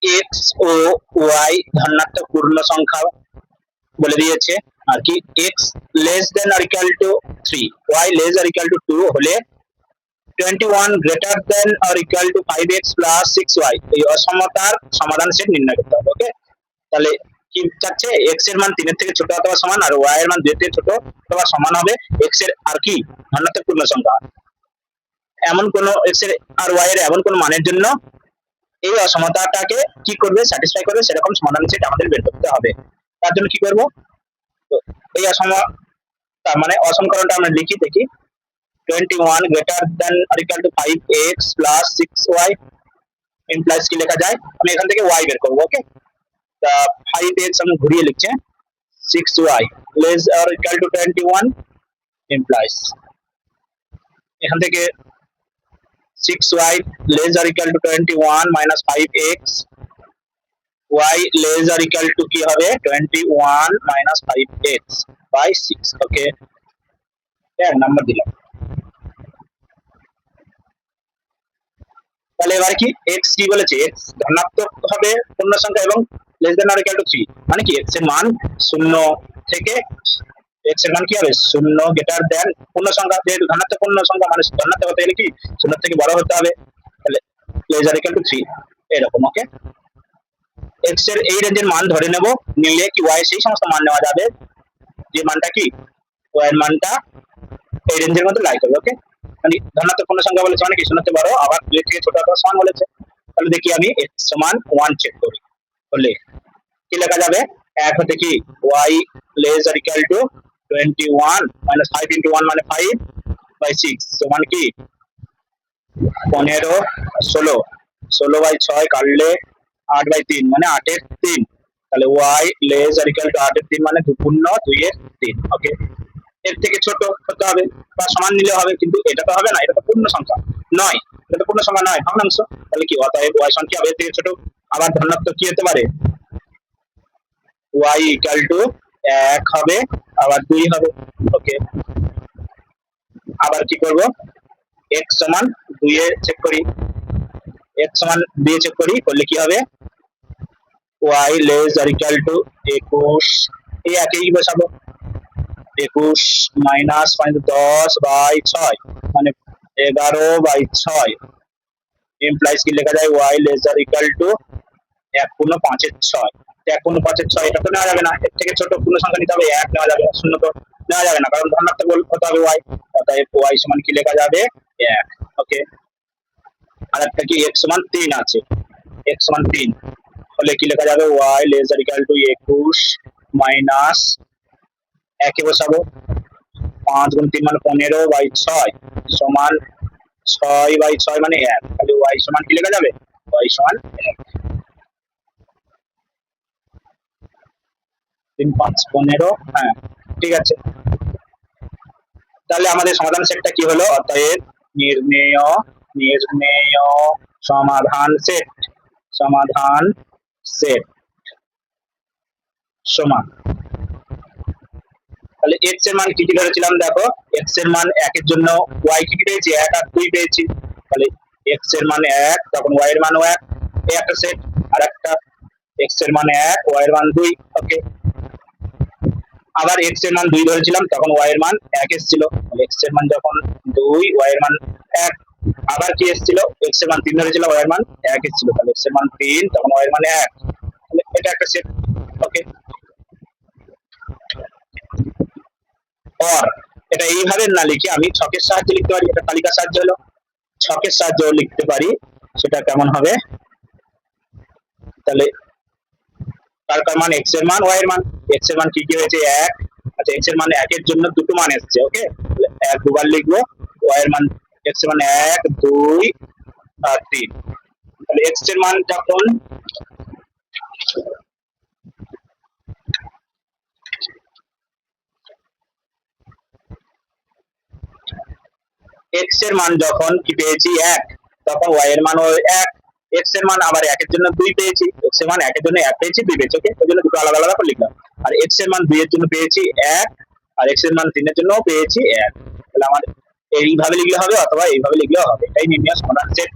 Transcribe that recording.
X ও Y ধনাত্মক পূর্ণ সংখ্যা বলে দিয়েছে আর কি। X less than or equal to 3, y less or equal to 2 হলে 21 greater than or equal to 5x plus 6y এই অসমতার সমাধান সেট নির্ণয় করতে হবে। ওকে, তাহলে কি চাচ্ছে, x এর মান 3 এর থেকে ছোট অথবা সমান আর y এর মান 2 এর থেকে ছোট অথবা সমান হবে x এর আর কি ধনাত্মক পূর্ণ সংখ্যা। এমন কোন x এর আর y এর এমন কোন মানের জন্য এই অসমতাটাকে কি করবে, স্যাটিসফাই করবে, সেরকম সমাধান সেট আমাদের বের করতে হবে। তার জন্য কি করব, তো এই তার মানে অসমকরণটা আমরা লিখি দেখি। 21 greater than or equal to 5x plus 6y implies কি লেখা যায়, আমি এখান থেকে y বের করব। ওকে, তা 5x আমি ঘুরিয়ে লিখছি, 6y less or equal to 21 implies এখান থেকে 6y less or equal to 21 minus 5x y less or equal to কি হবে 21 minus 5x by 6। Okay, number দিলাম। তাহলে এবার কি x কি বলেছে, x ধনাত্মক হবে পূর্ণ সংখ্যা এবং less than or equal to 3 মানে কি x এর মান 0 থেকে x এর মান কি হবে 0 গ্রেটার দেন পূর্ণ সংখ্যা, যেহেতু ধনাত্মক পূর্ণ সংখ্যা মানে ধনাত্মক হতে গেলে কি 0 থেকে বড় হতে হবে, তাহলে লেস অর ইকুয়াল টু 3 এরকম। ওকে, x এর এই রেঞ্জের মান ধরে নেব, নিলে কি y সেই সমস্ত মান নেওয়া যাবে যে মানটা কি y এর মানটা এই রেঞ্জের মধ্যে লাই করবে। ওকে, মানে ধনাত্মক পূর্ণ সংখ্যা বলেছে মানে কি 0 থেকে বড় আবার 2 থেকে ছোট অথবা সমান বলেছে। তাহলে দেখি আমি x সমান 1 চেক করি, হলে কি লেখা যাবে, 1 হতে কি y less or equal to 21 minus 5 into 1 মানে 5 by 6 সমান কি 15 16 16 by 6 কাটলে 8 by 3 মানে 8 এর 3, তাহলে y less or equal to 8 এর 3 মানে 2 পূর্ণ 2 এর 3। ওকে, এর থেকে ছোট হতে হবে বা সমান নিলে হবে, কিন্তু এটা তো হবে না, এটা তো পূর্ণ সংখ্যা নয়, এটা তো পূর্ণ সংখ্যা নয়, ভগ্নাংশ। তাহলে কি অতএব y সমান কি হবে এর থেকে ছোট, আবার ধনাত্মক কি হতে পারে y ইকুয়াল টু 1 হবে আবার 2 হবে। ওকে, আবার কি করব, x সমান 2 এ চেক করি, x সমান 2 এ চেক করি, করলে কি হবে y less or equal to 21 এই একই বসাবো, 21 মাইনাস 10 বাই 6 মানে 11 বাই 6 ইমপ্লাইজ কি লেখা যায় y less or equal to 1 পূর্ণ 5 এর 6। 1 পূর্ণ 5 এর 6 এটা তো নেওয়া যাবে না, এর থেকে ছোট পূর্ণ সংখ্যা নিতে হবে, 1 নেওয়া যাবে, 0 তো নেওয়া যাবে না কারণ ধনাত্মক হতে হবে y, অতএব y সমান কি লেখা যাবে 1। ওকে, আর একটা কি x সমান 3 আছে, x সমান 3 হলে কি লেখা যাবে y less or equal to 21 minus 1 এ বসাবো, 5 গুণ 3 মানে 15 বাই 6 সমান 6 বাই 6 মানে 1, তাহলে y সমান কি লেখা যাবে y সমান 1। 3 5 15, হ্যাঁ ঠিক আছে। তাহলে আমাদের সমাধান সেটটা কি হলো, অতএব নির্ণেয় নির্ণেয় সমাধান সেট, সমাধান সেট সমান, তাহলে x এর মান কি কি ধরেছিলাম দেখো, x এর মান 1 এর জন্য y কি কি পেয়েছি 1 আর 2 পেয়েছি, তাহলে x এর মান 1 তখন y এর মান 1 এই একটা সেট, আর একটা x এর মান 1 y এর মান 2। ওকে, আবার x এর মান 2 ধরেছিলাম তখন y এর মান 1 এসেছিল, তাহলে x এর মান যখন 2 y এর মান 1, আবার কি এসেছিল x এর মান 3 ধরেছিলাম y এর মান 1 এসেছিল, তাহলে x এর মান 3 তখন y এর মান 1, তাহলে এটা একটা সেট। ওকে, और এটা এইভাবে না লিখে আমি ছকের সাহায্যে লিখতে পারি, এটা তালিকার সাহায্যে হলো, ছকের সাহায্যে লিখতে পারি, সেটা কেমন হবে, তাহলে কার কার মান x এর মান y এর মান, x এর মান কি কি হয়েছে 1, আচ্ছা x এর মান 1 এর জন্য দুটো মান এসেছে। ওকে, তাহলে 1 দুবার লিখবো, y এর মান x এর মান 1 2 আর 3, তাহলে x এর মান যখন x এর মান যখন কি পেয়েছি 1 তখন y এর মান 1, x এর মান আবার 1 এর জন্য 2 পেয়েছি, x এর মান 1 এর জন্য 1 পেয়েছি 2 পেয়েছি। ওকে, এর জন্য দুটো আলাদা আলাদা করে লিখলাম, আর x এর মান 2 এর জন্য পেয়েছি 1 আর x এর মান 3 এর জন্য পেয়েছি 1, তাহলে আমাদের এইভাবে লিখলে হবে অথবা এইভাবে লিখলেও হবে, এটাই নির্ণয় সমাধান সেট।